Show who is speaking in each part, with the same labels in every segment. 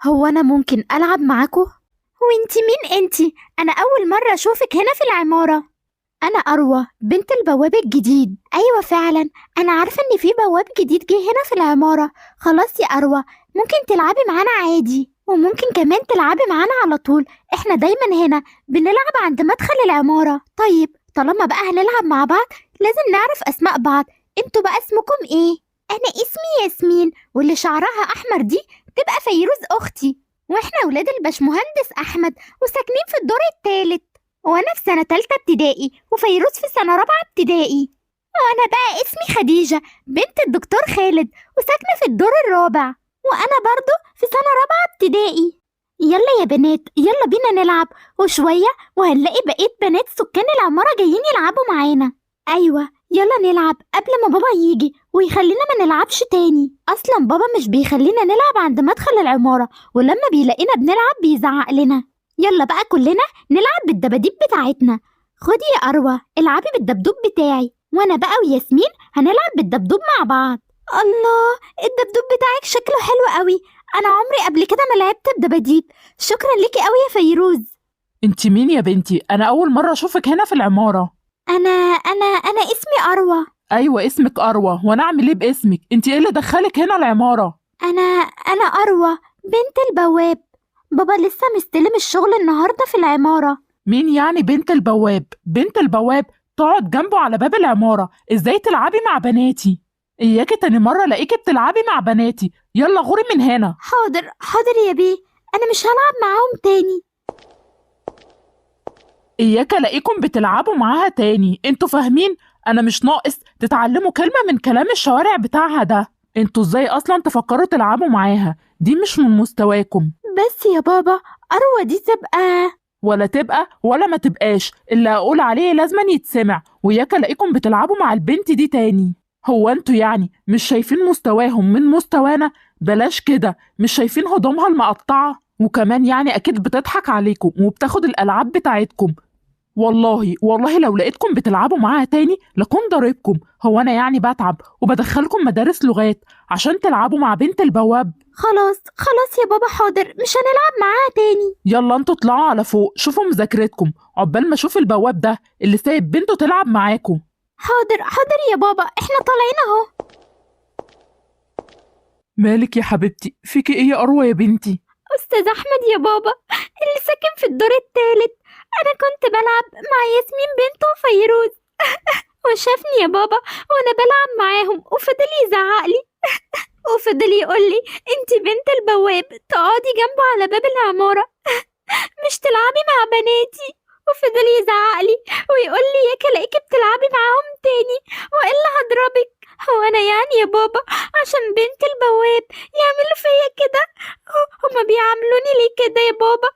Speaker 1: هو أنا ممكن ألعب معاكو؟ وانتي مين انتي؟ أنا أول مرة أشوفك هنا في العمارة. أنا أروى بنت البواب الجديد. أيوة فعلا، أنا عارفة إن في بواب جديد جه هنا في العمارة. خلاص يا أروى، ممكن تلعبي معانا عادي، وممكن كمان تلعبي معانا على طول. إحنا دايما هنا بنلعب عند مدخل العمارة. طيب طالما بقى هنلعب مع بعض لازم نعرف أسماء بعض. انتوا بقى اسمكم إيه؟ أنا اسمي ياسمين، واللي شعرها أحمر دي تبقى فيروز أختي. وإحنا ولاد الباشمهندس أحمد وساكنين في الدور التالت. وانا في سنة تالتة ابتدائي وفيروز في سنة رابعة ابتدائي. وانا بقى اسمي خديجة بنت الدكتور خالد وساكنة في الدور الرابع. وانا برضو في سنة رابعة ابتدائي. يلا يا بنات، يلا بينا نلعب، وشوية وهنلاقي بقية بنات سكان العمارة جايين يلعبوا معانا. ايوه يلا نلعب قبل ما بابا يجي ويخلينا ما نلعبش تاني. اصلا بابا مش بيخلينا نلعب عند مدخل العمارة، ولما بيلاقينا بنلعب بيزعق لنا. يلا بقى كلنا نلعب بالدباديب بتاعتنا. خدي يا أروى العبي بالدبدوب بتاعي، وأنا بقى وياسمين هنلعب بالدبدوب مع بعض. الله، الدبدوب بتاعك شكله حلو قوي. أنا عمري قبل كده ما لعبت بدباديب. شكرا ليكي قوي يا فيروز.
Speaker 2: انت مين يا بنتي؟ انا اول مرة اشوفك هنا في العمارة.
Speaker 1: أنا اسمي أروى.
Speaker 2: ايوه اسمك اروى، وانا اعمل ايه باسمك؟ انت ايه اللي دخلك هنا العمارة؟
Speaker 1: أنا أروى بنت البواب. بابا لسه مستلم الشغل النهاردة في العمارة.
Speaker 2: مين يعني بنت البواب؟ بنت البواب تقعد جنبه على باب العمارة؟ ازاي تلعبي مع بناتي؟ اياكي تاني مرة الاقيكي بتلعبي مع بناتي. يلا غوري من هنا.
Speaker 1: حاضر حاضر يا بيه، أنا مش هلعب معاهم تاني.
Speaker 2: اياك الاقيكم بتلعبوا معاها تاني، انتوا فاهمين؟ انا مش ناقص تتعلموا كلمة من كلام الشوارع بتاعها ده. انتوا ازاي اصلا تفكروا تلعبوا معاها؟ دي مش من مستواكم.
Speaker 1: بس يا بابا، أروى دي تبقى.
Speaker 2: ولا تبقى ولا ما تبقاش، اللي اقول عليه لازما يتسمع. وياك الاقيكم بتلعبوا مع البنت دي تاني. هو انتوا يعني مش شايفين مستواهم من مستوانا؟ بلاش كده، مش شايفين هدومها المقطعة؟ وكمان يعني اكيد بتضحك عليكم وبتاخد الالعاب بتاعتكم. والله والله لو لقيتكم بتلعبوا معاها تاني لكون ضاربكم. هو انا يعني بتعب وبدخلكم مدارس لغات عشان تلعبوا مع بنت البواب؟
Speaker 1: خلاص خلاص يا بابا، حاضر مش هنلعب معاها تاني.
Speaker 2: يلا انتوا اطلعوا على فوق شوفوا مذاكرتكم، عقبال ما اشوف البواب ده اللي سايب بنته تلعب معاكم.
Speaker 1: حاضر حاضر يا بابا، احنا طالعين اهو.
Speaker 2: مالك يا حبيبتي؟ فيكي ايه يا اروى يا بنتي؟
Speaker 1: أستاذ أحمد يا بابا اللي ساكن في الدور التالت، أنا كنت بلعب مع ياسمين بنته وفيروز وشافني يا بابا وأنا بلعب معاهم وفضل يزعقلي وفضل يقولي انتي بنت البواب تقعدي جنبه على باب العمارة، مش تلعبي مع بناتي. وفضل يزعقلي ويقولي ياك الاقيكي بتلعبي معاهم تاني والا هضربك. هو انا يعني يا بابا عشان بنت البواب يعملوا فيا كده؟ هما بيعاملوني ليه كده يا بابا؟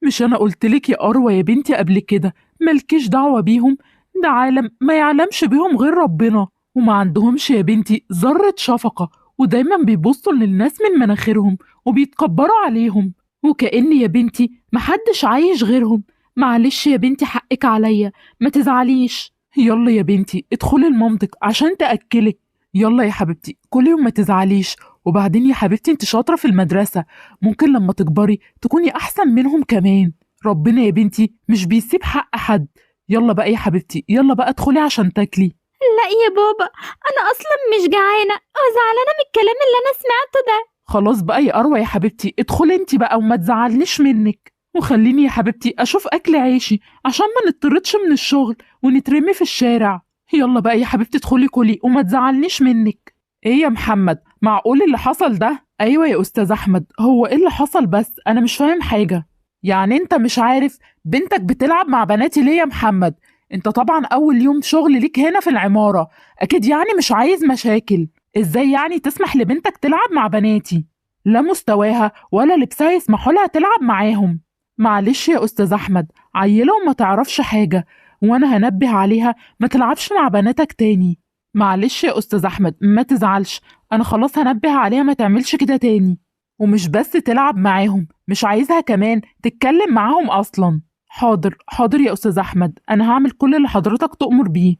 Speaker 2: مش انا قلتلك يا اروى يا بنتي قبل كده مالكيش دعوة بيهم؟ ده عالم ما يعلمش بيهم غير ربنا، وما عندهمش يا بنتي ذرة شفقة، ودايما بيبصوا للناس من مناخيرهم وبيتكبروا عليهم، وكأن يا بنتي محدش عايش غيرهم. معلش يا بنتي حقك عليا، ما تزعليش. يلا يا بنتي ادخلي لمامتك عشان تأكلك. يلا يا حبيبتي كلي وما تزعليش. وبعدين يا حبيبتي انت شاطرة في المدرسة، ممكن لما تكبري تكوني أحسن منهم كمان. ربنا يا بنتي مش بيسيب حق حد. يلا بقى يا حبيبتي، يلا بقى ادخلي عشان تاكلي.
Speaker 1: لا يا بابا، انا اصلا مش جعانة وزعلانة من الكلام اللي انا سمعته ده.
Speaker 2: خلاص بقى يا أروى يا حبيبتي ادخلي انت بقى وما تزعلنيش منك، وخليني يا حبيبتي أشوف أكل عيشي عشان ما نطردش من الشغل ونترمي في الشارع. يلا بقى يا حبيبتي ادخلي كلي وما تزعلنيش منك. ايه يا محمد، معقول اللي حصل ده؟ ايوه يا استاذ احمد، هو ايه اللي حصل؟ بس انا مش فاهم حاجة. يعني انت مش عارف بنتك بتلعب مع بناتي ليه يا محمد؟ انت طبعا اول يوم شغل ليك هنا في العمارة، اكيد يعني مش عايز مشاكل. ازاي يعني تسمح لبنتك تلعب مع بناتي؟ لا مستواها ولا لبسها يسمحوا لها تلعب معاهم. معلش يا استاذ احمد، عيلة وما تعرفش حاجة، وانا هنبه عليها ما تلعبش مع بناتك تاني. معلش يا استاذ احمد ما تزعلش، انا خلاص هنبه عليها ما تعملش كده تاني. ومش بس تلعب معاهم، مش عايزها كمان تتكلم معاهم اصلا. حاضر حاضر يا استاذ احمد، انا هعمل كل اللي حضرتك تؤمر بيه.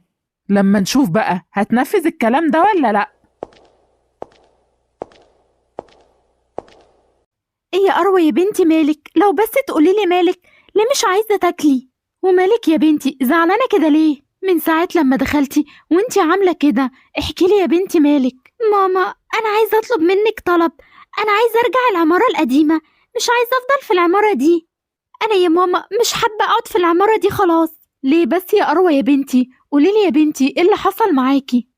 Speaker 2: لما نشوف بقى هتنفذ الكلام ده ولا لا.
Speaker 1: يا أروى يا بنتي مالك؟ لو بس تقوليلي مالك، ليه مش عايزة تاكلي؟ ومالك يا بنتي زعلانة كده ليه؟ من ساعة لما دخلتي وانتي عاملة كده. احكيلي يا بنتي مالك. ماما أنا عايزة أطلب منك طلب. أنا عايزة أرجع العمارة القديمة، مش عايزة أفضل في العمارة دي. أنا يا ماما مش حابة أقعد في العمارة دي خلاص. ليه بس يا أروى يا بنتي؟ قوليلي يا بنتي إيه اللي حصل معاكي؟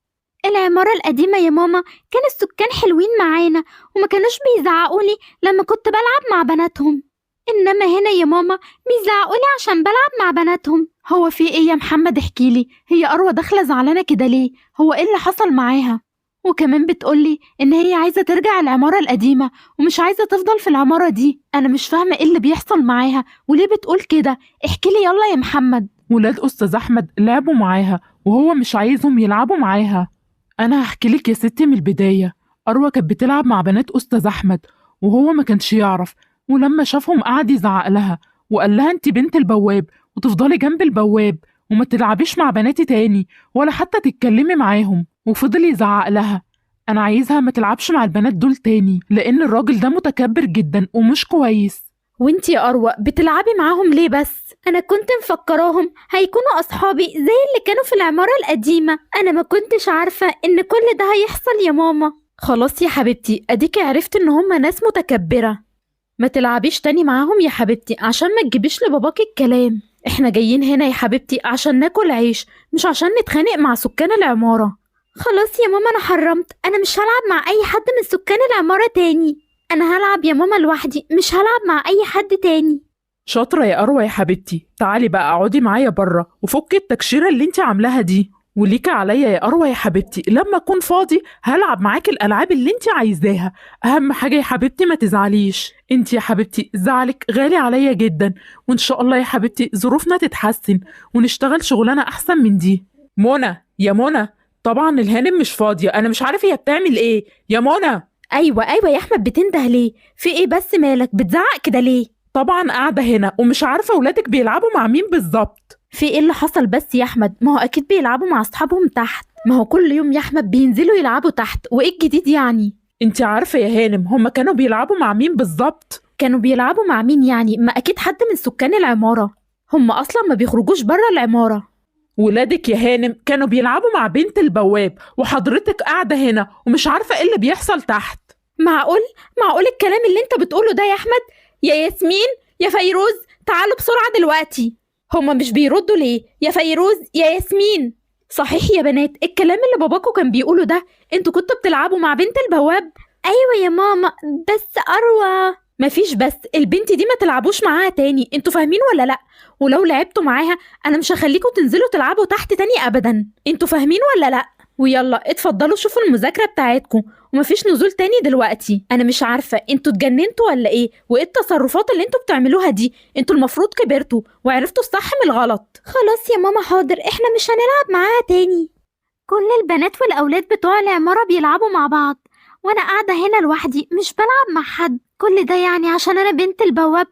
Speaker 1: العمارة القديمة يا ماما كان السكان حلوين معانا وما كانوش بيزعقولي لما كنت بلعب مع بناتهم، إنما هنا يا ماما بيزعقولي عشان بلعب مع بناتهم. هو في إيه يا محمد؟ احكيلي، هي أروى داخلة زعلانة كده ليه؟ هو إيه اللي حصل معاها؟ وكمان بتقولي إن هي عايزة ترجع العمارة القديمة ومش عايزة تفضل في العمارة دي. أنا مش فاهمة إيه اللي بيحصل معاها وليه بتقول كده. احكيلي يلا يا محمد.
Speaker 2: ولاد أستاذ أحمد لعبوا معاها وهو مش عايزهم يلعبوا معاها. أنا هحكيلك يا ستي من البداية. أروى كانت بتلعب مع بنات أستاذ أحمد وهو ما كانش يعرف، ولما شافهم قعد يزعق لها وقال لها أنت بنت البواب وتفضلي جنب البواب وما تلعبيش مع بناتي تاني ولا حتى تتكلمي معاهم، وفضل يزعق لها. أنا عايزها ما تلعبش مع البنات دول تاني لأن الراجل ده متكبر جدا ومش كويس.
Speaker 1: وانتي يا أروى بتلعبي معاهم ليه بس؟ أنا كنت مفكراهم هيكونوا أصحابي زي اللي كانوا في العمارة القديمة. أنا ما كنتش عارفة إن كل ده هيحصل يا ماما. خلاص يا حبيبتي، أديكي عرفت إن هما ناس متكبرة. ما تلعبيش تاني معاهم يا حبيبتي عشان ما تجيبيش لباباكي الكلام. احنا جايين هنا يا حبيبتي عشان ناكل عيش، مش عشان نتخانق مع سكان العمارة. خلاص يا ماما أنا حرمت، أنا مش هلعب مع أي حد من سكان العمارة تاني. أنا هلعب يا ماما لوحدي، مش هلعب مع أي حد تاني.
Speaker 2: شاطرة يا أروى يا حبيبتي، تعالي بقى اقعدي معايا بره وفكي التكشيرة اللي انت عاملاها دي. وليكي عليا يا أروى يا حبيبتي، لما أكون فاضي هلعب معاكي الألعاب اللي انت عايزاها. أهم حاجة يا حبيبتي ما تزعليش، انت يا حبيبتي زعلك غالي عليا جدا، وإن شاء الله يا حبيبتي ظروفنا تتحسن ونشتغل شغلانة أحسن من دي. منى يا منى، طبعا الهانم مش فاضية، أنا مش عارف هي بتعمل إيه. يا منى.
Speaker 1: أيوة يا أحمد، بتنده ليه؟ في إيه بس مالك بتزعق كده ليه؟
Speaker 2: طبعا قاعدة هنا ومش عارفة ولادك بيلعبوا مع مين بالظبط.
Speaker 1: في إيه اللي حصل بس يا أحمد؟ ما هو أكيد بيلعبوا مع أصحابهم تحت، ما هو كل يوم يا أحمد بينزلوا يلعبوا تحت، وإيه الجديد يعني؟
Speaker 2: انت عارفة يا هانم هما كانوا بيلعبوا مع مين بالظبط؟
Speaker 1: كانوا بيلعبوا مع مين يعني؟ ما أكيد حد من سكان العمارة، هم أصلا ما بيخرجوش بره العمارة.
Speaker 2: ولادك يا هانم كانوا بيلعبوا مع بنت البواب وحضرتك قاعدة هنا ومش عارفة ايه اللي بيحصل تحت.
Speaker 1: معقول الكلام اللي انت بتقوله ده يا أحمد؟ يا ياسمين يا فيروز تعالوا بسرعة دلوقتي. هما مش بيردوا ليه؟ يا فيروز يا ياسمين. صحيح يا بنات الكلام اللي باباكو كان بيقوله ده، انتوا كنتوا بتلعبوا مع بنت البواب؟ ايوه يا ماما، بس أروى. مفيش بس، البنت دي ما تلعبوش معاها تاني، انتوا فاهمين ولا لا؟ ولو لعبتوا معاها انا مش هخليكوا تنزلوا تلعبوا تحت تاني ابدا، انتوا فاهمين ولا لا؟ ويلا اتفضلوا شوفوا المذاكرة بتاعتكم، ومفيش نزول تاني دلوقتي. انا مش عارفة انتوا اتجننتوا ولا ايه، وايه التصرفات اللي انتوا بتعملوها دي؟ انتوا المفروض كبرتوا وعرفتوا الصح من الغلط. خلاص يا ماما حاضر، احنا مش هنلعب معاها تاني. كل البنات والأولاد بتوع العمارة بيلعبوا مع بعض، وأنا قاعدة هنا لوحدي مش بلعب مع حد. كل ده يعني عشان أنا بنت البواب؟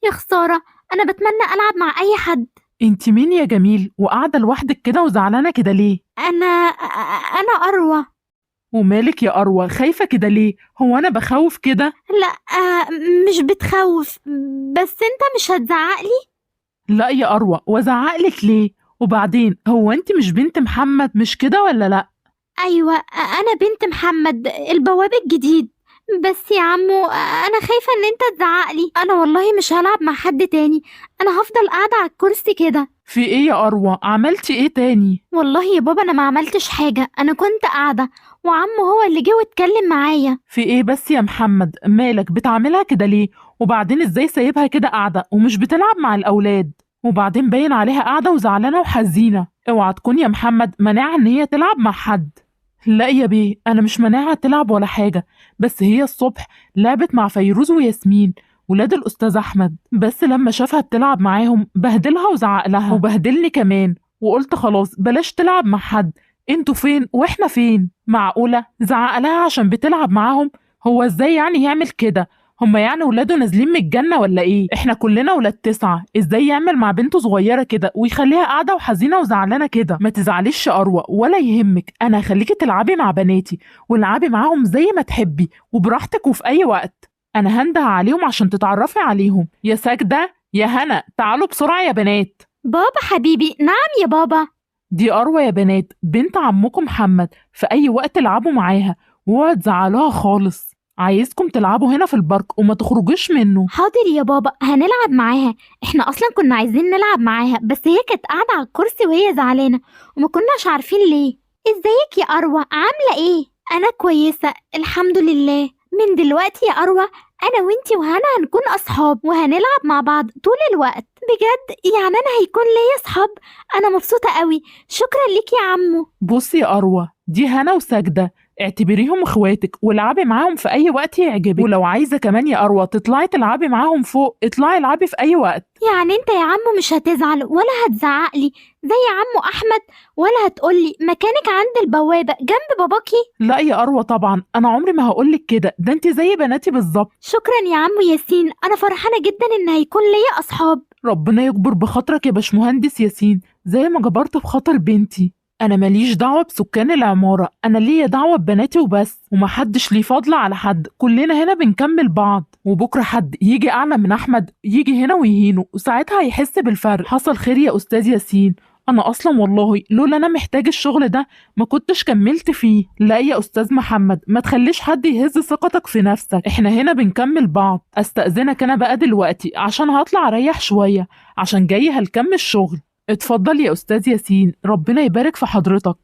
Speaker 1: يا خسارة، أنا بتمنى ألعب مع أي حد.
Speaker 2: انت مين يا جميل وقاعدة لوحدك كده وزعلانة كده ليه؟
Speaker 1: أنا أروى.
Speaker 2: ومالك يا أروى خايفة كده ليه؟ هو أنا بخوف كده؟
Speaker 1: لا مش بتخوف، بس أنت مش هتزعقلي؟
Speaker 2: لا يا أروى، وزعقلك ليه؟ وبعدين هو انت مش بنت محمد مش كده ولا لا؟
Speaker 1: أيوة أنا بنت محمد البواب الجديد، بس يا عمو أنا خايفة إن أنت تزعقلي. أنا والله مش هلعب مع حد تاني، أنا هفضل قاعدة على الكرسي كده.
Speaker 2: في ايه يا أروى؟ عملتي ايه تاني؟
Speaker 1: والله يا بابا أنا ما عملتش حاجة، أنا كنت قاعدة وعمو هو اللي جه واتكلم معايا.
Speaker 2: في ايه بس يا محمد؟ مالك بتعملها كده ليه؟ وبعدين ازاي سايبها كده قاعدة ومش بتلعب مع الأولاد؟ وبعدين باين عليها قاعدة وزعلانة وحزينة، اوعى تكون يا محمد مناعة ان هي تلعب مع حد. لا يا بيه، انا مش مناعة تلعب ولا حاجة، بس هي الصبح لعبت مع فيروز وياسمين ولاد الأستاذ أحمد، بس لما شافها بتلعب معاهم بهدلها وزعق لها وبهدلني كمان، وقلت خلاص بلاش تلعب مع حد، انتوا فين واحنا فين؟ معقولة زعق لها عشان بتلعب معاهم؟ هو ازاي يعني يعمل كده؟ هما يعني ولاده نازلين من الجنة ولا ايه؟ احنا كلنا ولاد 9، ازاي يعمل مع بنته صغيرة كده ويخليها قاعدة وحزينة وزعلانة كده؟ ما تزعليش يا أروى ولا يهمك، انا هخليكي تلعبي مع بناتي والعبي معاهم زي ما تحبي وبراحتك وفي اي وقت. انا هنده عليهم عشان تتعرفي عليهم. يا ساجدة يا هنا، تعالوا بسرعة يا بنات.
Speaker 1: بابا حبيبي، نعم يا بابا.
Speaker 2: دي أروى يا بنات، بنت عمكم محمد، في أي وقت العبوا معاها واوعوا تزعلوها خالص. عايزكم تلعبوا هنا في البارك وما تخرجوش منه.
Speaker 1: حاضر يا بابا، هنلعب معاها. احنا اصلا كنا عايزين نلعب معاها، بس هي كانت قاعدة على الكرسي وهي زعلانة وما كناش عارفين ليه. ازيك يا اروى، عاملة ايه؟ انا كويسة الحمد لله. من دلوقتي يا اروى انا وانتي وهنا هنكون اصحاب وهنلعب مع بعض طول الوقت. بجد يعني انا هيكون ليا اصحاب؟ انا مبسوطة قوي. شكرا ليك يا عمو.
Speaker 2: بصي يا أروى، دي هنا وساجدة، اعتبريهم اخواتك والعبي معاهم في اي وقت يعجبك. ولو عايزة كمان يا أروى تطلعي تلعبي معاهم فوق، اطلعي العبي في اي وقت.
Speaker 1: يعني انت يا عمو مش هتزعل ولا هتزعقلي زي عمو احمد، ولا هتقولي مكانك عند البوابة جنب باباكي؟
Speaker 2: لا يا أروى طبعا، انا عمري ما هقولك كده، ده انت زي بناتي بالظبط.
Speaker 1: شكرا يا عمو ياسين، انا فرحانة جدا ان هيكون ليا اصحاب.
Speaker 2: ربنا يكبر بخاطرك يا باشمهندس ياسين، زي ما جبرت بخاطر بنتي. انا ماليش دعوة بسكان العمارة، انا ليا دعوة ببناتي وبس، ومحدش ليه فضل على حد، كلنا هنا بنكمل بعض. وبكرة حد يجي اعلى من احمد يجي هنا ويهينه، وساعتها هيحس بالفرق. حصل خير يا استاذ ياسين، انا اصلا والله لولا انا محتاج الشغل ده ما كنتش كملت فيه. لا يا استاذ محمد، ما تخليش حد يهز ثقتك في نفسك، احنا هنا بنكمل بعض. استأذنك انا بقى دلوقتي عشان هطلع اريح شوية، عشان جاي هلكمل الشغل. اتفضل يا استاذ ياسين، ربنا يبارك في حضرتك.